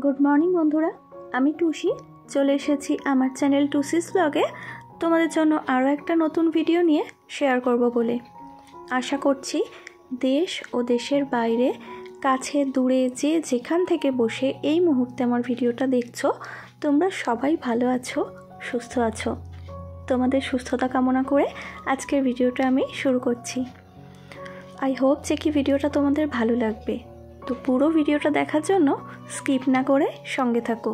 Good morning बंधुरा आमी टुसी चले एसेছি আমার চ্যানেল টুসিস ব্লগে তোমাদের জন্য আরো একটা নতুন ভিডিও নিয়ে শেয়ার করব বলে আশা করছি দেশ ও দেশের বাইরে কাছে দূরে যে যেখান থেকে বসে এই মুহূর্তে আমার ভিডিওটা দেখছো তোমরা সবাই ভালো আছো সুস্থ আছো তোমাদের সুস্থতা কামনা করে আজকের ভিডিওটা আমি শুরু করছি आई होप যে কি ভিডিওটা তোমাদের ভালো লাগবে तो পুরো ভিডিওটা দেখার জন্য স্কিপ না করে সঙ্গে থাকো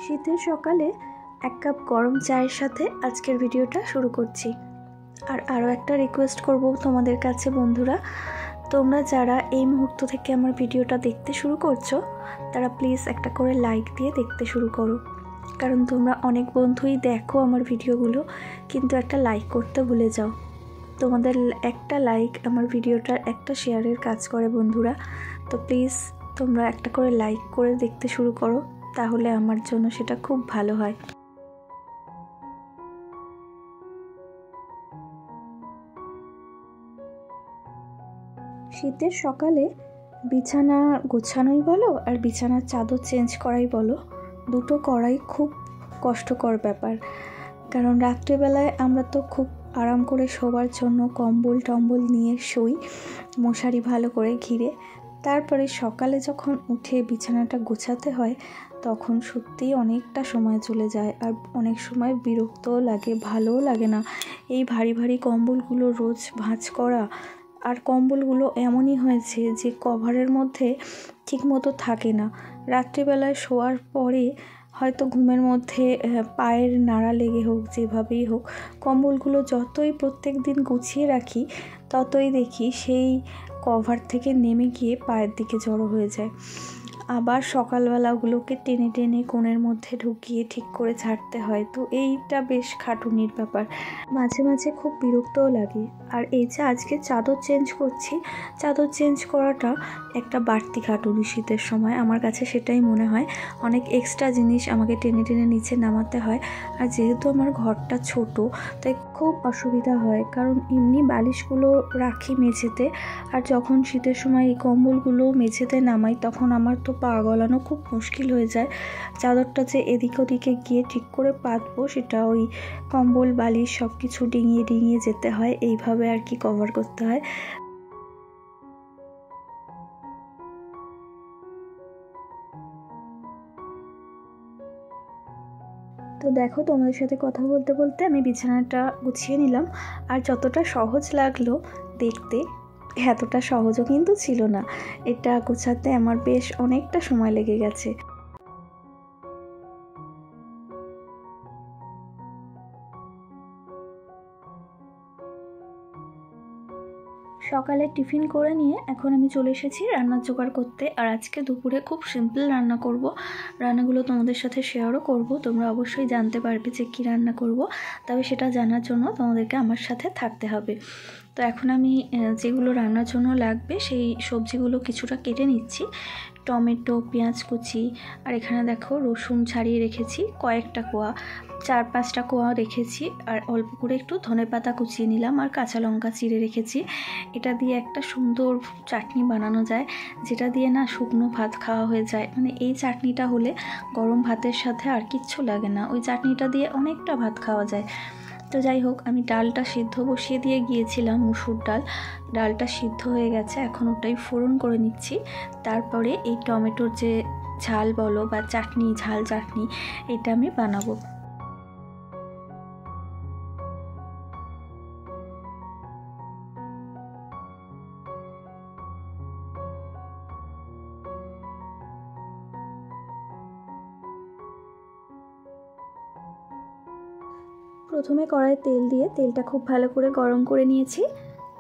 শীতের সকালে এক কাপ গরম চায়ের সাথে আজকের ভিডিওটা শুরু করছি আর আরো একটা রিকোয়েস্ট করব তোমাদের কাছে বন্ধুরা তোমরা যারা এই মুহূর্ত থেকে আমার ভিডিওটা দেখতে শুরু করছো তারা প্লিজ একটা করে লাইক দিয়ে দেখতে শুরু করো কারণ তোমরা অনেক বন্ধুই দেখো আমার ভিডিওগুলো কিন্তু একটা লাইক করতে ভুলে যাও তোমাদের একটা লাইক আমার ভিডিওটার একটা শেয়ারের কাজ করে বন্ধুরা তো প্লিজ তোমরা একটা করে লাইক করে দেখতে শুরু করো তাহলে আমার জন্য সেটা খুব ভালো হয় শীতের সকালে বিছানা গোছানোই বলো আর বিছানার চাদর চেঞ্জ করাই বলো দুটো করাই খুব কষ্টকর ব্যাপার কারণ রাত্রিবেলায় আমরা তো খুব আরাম করে শোবার জন্য কম্বল টম্বল নিয়ে শুই মশারি ভালো করে ঘিরে তারপরে সকালে যখন উঠে বিছানাটা গোছাতে হয় তখন সত্যিই অনেকটা সময় চলে যায় আর অনেক সময় বিরক্তও লাগে ভালোও লাগে না এই ভারী ভারী কম্বলগুলো রোজ ভাঁজ করা আর কম্বলগুলো এমনই হয়েছে যে কভারের মধ্যে ঠিকমতো থাকে না রাত্রিবেলায় শোয়ার পরে হয়তো ঘুমের মধ্যে পায়ের নাড়া লেগে হোক যেভাবেই হোক কম্বলগুলো যতই প্রত্যেক দিন গুছিয়ে রাখি ততই দেখি সেই কভার থেকে নেমে গিয়ে পায়ের দিকে জড়ো হয়ে যায় আবার সকালবেলা ওগুলোকে টেনে টেনে কোণের মধ্যে ঢুকিয়ে ঠিক করে ছাড়তে হয় তো এইটা বেশ খাটুনির ব্যাপার মাঝে মাঝে খুব বিরক্তও লাগে আর এই যে আজকে চাদর চেঞ্জ করছি চাদর চেঞ্জ করাটা একটা বাড়তি খাটুনি শীতের সময় আমার কাছে সেটাই মনে হয় অনেক এক্সট্রা জিনিস আমাকে টেনে টেনে নিচে নামাতে হয় আর যেহেতু আমার ঘরটা ছোট তাই খুব অসুবিধা হয় কারণ এমনি বালিশগুলো রাখি মেঝেতে আর যখন শীতের সময় এই কম্বলগুলো মেঝেতে নামাই তখন আমার তো পা গলানো খুব মুশকিল হয়ে যায় চাদরটা যে এদিক ওদিকে গিয়ে ঠিক করে পাতবো সেটা ওই কম্বল বালিশ সব কিছু ডিঙিয়ে ডিঙিয়ে যেতে হয় এইভাবে আর কি কভার করতে হয় তো দেখো তোমাদের সাথে কথা বলতে বলতে আমি বিছানাটা গুছিয়ে নিলাম আর যতটা সহজ লাগলো দেখতে এতটা সহজও কিন্তু ছিল না এটা গোছাতে আমার বেশ অনেকটা সময় লেগে গেছে সকালে টিফিন করে নিয়ে এখন আমি চলে এসেছি রান্নার জোগাড় করতে আর আজকে দুপুরে খুব সিম্পল রান্না করব রান্নাগুলো তোমাদের সাথে শেয়ারও করব তোমরা অবশ্যই জানতে পারবে যে কী রান্না করব তবে সেটা জানার জন্য তোমাদেরকে আমার সাথে থাকতে হবে তো এখন আমি যেগুলো রান্নার জন্য লাগবে সেই সবজিগুলো কিছুটা কেটে নিচ্ছি টমেটো পেঁয়াজ কুচি আর এখানে দেখো রসুন ছাড়িয়ে রেখেছি কয়েকটা কোয়া 4-5টা কোয়া রেখেছি আর অল্প করে একটু ধনেপাতা কুচিয়ে নিলাম আর কাঁচা লঙ্কা চিড়ে রেখেছি এটা দিয়ে একটা সুন্দর চাটনি বানানো যায় যেটা দিয়ে না শুকনো ভাত খাওয়া হয়ে যায় মানে এই চাটনিটা হলে গরম ভাতের সাথে আর কিচ্ছু লাগে না ওই চাটনিটা দিয়ে অনেকটা ভাত খাওয়া যায় তো যাই হোক আমি ডালটা সিদ্ধ বসিয়ে দিয়ে গিয়েছিলাম মুসুর ডালটা সিদ্ধ হয়ে গেছে এখন ওটাই ফোড়ন করে নিচ্ছি তারপরে এই টমেটোর যে ঝাল বলো বা চাটনি ঝাল চাটনি এটা আমি বানাবো প্রথমে কড়াইয়ে তেল দিয়ে তেলটা খুব ভালো করে গরম করে নিয়েছি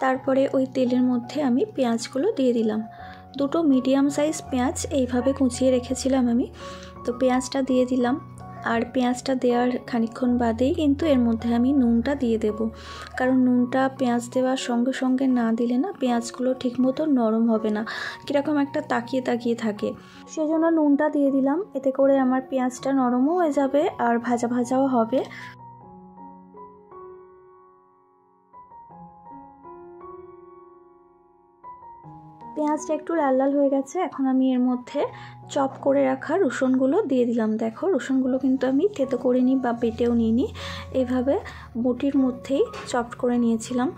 তারপরে ওই তেলের মধ্যে আমি পেঁয়াজগুলো দিয়ে দিলাম দুটো মিডিয়াম সাইজ পেঁয়াজ এইভাবে কুচিয়ে রেখেছিলাম আমি তো পেঁয়াজটা দিয়ে দিলাম আর পেঁয়াজটা দেওয়ার খানিকক্ষণ বাদেই কিন্তু এর মধ্যে আমি নুনটা দিয়ে দেব কারণ নুনটা পেঁয়াজ দেওয়ার সঙ্গে সঙ্গে না দিলে না পেঁয়াজগুলো ঠিকমতো নরম হবে না কীরকম একটা তাকিয়ে তাকিয়ে থাকে সেজন্য নুনটা দিয়ে দিলাম এতে করে আমার পেঁয়াজটা নরমও হয়ে যাবে আর ভাজা ভাজাও হবে পেঁয়াজটা একটু লাল লাল হয়ে গেছে। এখন আমি এর মধ্যে চপ করে রাখা রসুনগুলো দিয়ে দিলাম। দেখো রসুনগুলো কিন্তু আমি থেতো করিনি বা বেটেও নিইনি, এইভাবে বটির মধ্যেই চপ করে নিয়েছিলাম।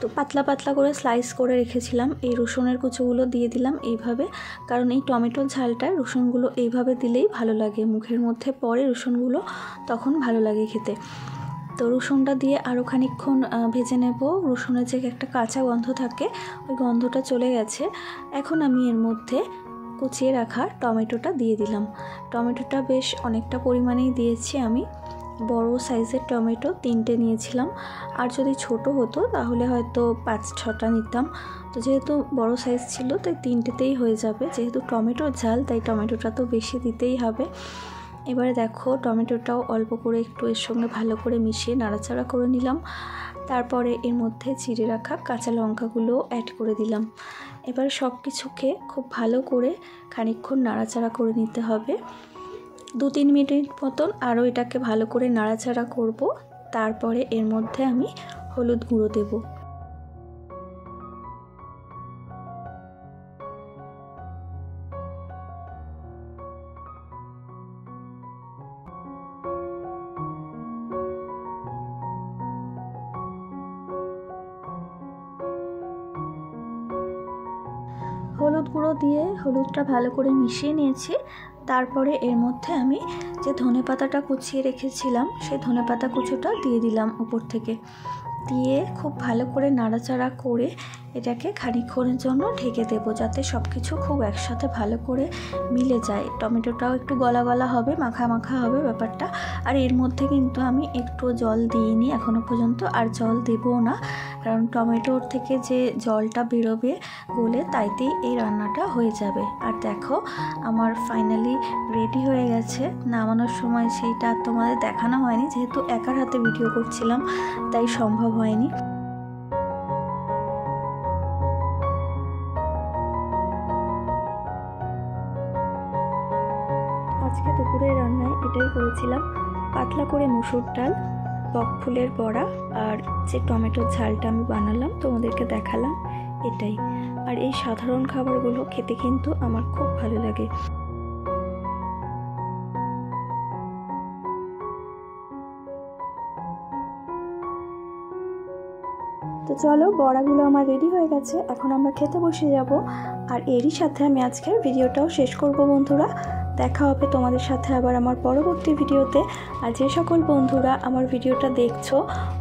তো পাতলা পাতলা করে স্লাইস করে রেখেছিলাম। এই রসুনের কুচোগুলো দিয়ে দিলাম এইভাবে, কারণ এই টমেটোর ঝালটায় রসুনগুলো এইভাবে দিলেই ভালো লাগে, মুখের মধ্যে পড়ে রসুনগুলো, তখন ভালো লাগে খেতে। তো রসুনটা দিয়ে আরও খানিকক্ষণ ভেজে নেব। রসুনের যে একটা কাঁচা গন্ধ থাকে, ওই গন্ধটা চলে গেছে। এখন আমি এর মধ্যে কুচিয়ে রাখা টমেটোটা দিয়ে দিলাম। টমেটোটা বেশ অনেকটা পরিমাণেই দিয়েছি আমি, বড় সাইজের টমেটো 3টে নিয়েছিলাম। আর যদি ছোট হতো তাহলে হয়তো 5-6টা নিতাম। তো যেহেতু বড় সাইজ ছিল তাই 3টেতেই হয়ে যাবে। যেহেতু টমেটোর ঝাল তাই টমেটোটা তো বেশি দিতেই হবে। এবারে দেখো টমেটোটাও অল্প করে একটু এর সঙ্গে ভালো করে মিশিয়ে নাড়াচাড়া করে নিলাম। তারপরে এর মধ্যে চিড়ে রাখা কাঁচা লঙ্কাগুলো অ্যাড করে দিলাম। এবার সব কিছুকে খুব ভালো করে খানিকক্ষণ নাড়াচাড়া করে নিতে হবে। 2-3 মিনিট মতন আরও এটাকে ভালো করে নাড়াচাড়া করব। তারপরে এর মধ্যে আমি হলুদ গুঁড়ো দেব। হলুদ গুঁড়ো দিয়ে হলুদটা ভালো করে মিশিয়ে নিয়েছি। তারপরে এর মধ্যে আমি যে ধনেপাতাটা কুচিয়ে রেখেছিলাম সেই ধনেপাতা কুচোটা দিয়ে দিলাম উপর থেকে। দিয়ে খুব ভালো করে নাড়াচাড়া করে এটাকে খানিকক্ষণের জন্য ঢেকে দেবো, যাতে সব কিছু খুব একসাথে ভালো করে মিলে যায়। টমেটোটাও একটু গলা গলা হবে, মাখা মাখা হবে ব্যাপারটা। আর এর মধ্যে কিন্তু আমি একটু জল দিইনি এখনও পর্যন্ত, আর জল দেবও না, কারণ টমেটোর থেকে যে জলটা বেরোবে গলে তাইতেই এই রান্নাটা হয়ে যাবে। আর দেখো আমার ফাইনালি রেডি হয়ে গেছে। নামানোর সময় সেইটা তোমাদের দেখানো হয়নি, যেহেতু একার হাতে ভিডিও করছিলাম তাই সম্ভব হয়নি। আজকে দুপুরের রান্নায় এটাই করেছিলাম, পাতলা করে মুসুর ডাল, বক ফুলের বড়া, আর যে টমেটোর ঝালটা আমি বানালাম তোমাদেরকে দেখালাম, এটাই। আর এই সাধারণ খাবারগুলো খেতে কিন্তু আমার খুব ভালো লাগে। তো চলো, বড়াগুলো আমার রেডি হয়ে গেছে, এখন আমরা খেতে বসে যাব। আর এরই সাথে আমি আজকের ভিডিওটাও শেষ করব বন্ধুরা। দেখা হবে তোমাদের সাথে আবার আমার পরবর্তী ভিডিওতে। আর যে সকল বন্ধুরা আমার ভিডিওটা দেখছো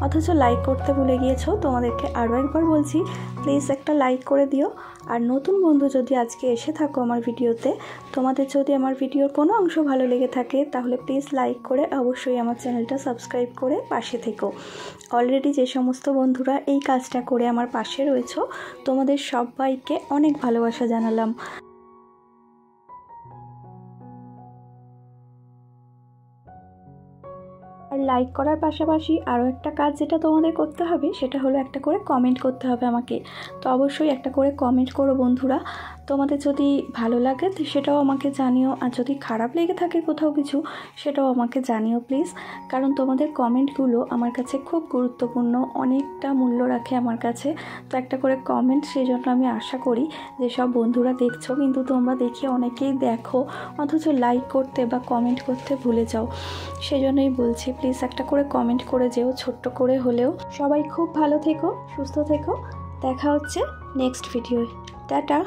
অথচ লাইক করতে ভুলে গিয়েছো, তোমাদেরকে আরও একবার বলছি, প্লিজ একটা লাইক করে দিও। আর নতুন বন্ধু যদি আজকে এসে থাকো আমার ভিডিওতে, তোমাদের যদি আমার ভিডিওর কোনো অংশ ভালো লেগে থাকে তাহলে প্লিজ লাইক করে অবশ্যই আমার চ্যানেলটা সাবস্ক্রাইব করে পাশে থেকো। অলরেডি যে সমস্ত বন্ধুরা এই কাজটা করে আমার পাশে রয়েছো, তোমাদের সবাইকে অনেক ভালোবাসা জানালাম। আর লাইক করার পাশাপাশি আরও একটা কাজ যেটা তোমাদের করতে হবে, সেটা হলো একটা করে কমেন্ট করতে হবে আমাকে। তো অবশ্যই একটা করে কমেন্ট করো বন্ধুরা। তোমাদের যদি ভালো লাগে তো সেটাও আমাকে জানিও, আর যদি খারাপ লেগে থাকে কোথাও কিছু সেটাও আমাকে জানিও প্লিজ, কারণ তোমাদের কমেন্টগুলো আমার কাছে খুব গুরুত্বপূর্ণ, অনেকটা মূল্য রাখে আমার কাছে। তো একটা করে কমেন্ট, সেই জন্য আমি আশা করি যে সব বন্ধুরা দেখছো, কিন্তু তোমরা দেখে অনেকেই দেখো অথচ লাইক করতে বা কমেন্ট করতে ভুলে যাও। সেই জন্যই বলছি, প্লিজ একটা করে কমেন্ট করে যেও, ছোট্ট করে হলেও। সবাই খুব ভালো থেকো, সুস্থ থেকো। দেখা হচ্ছে নেক্সট ভিডিওয়। টাটা।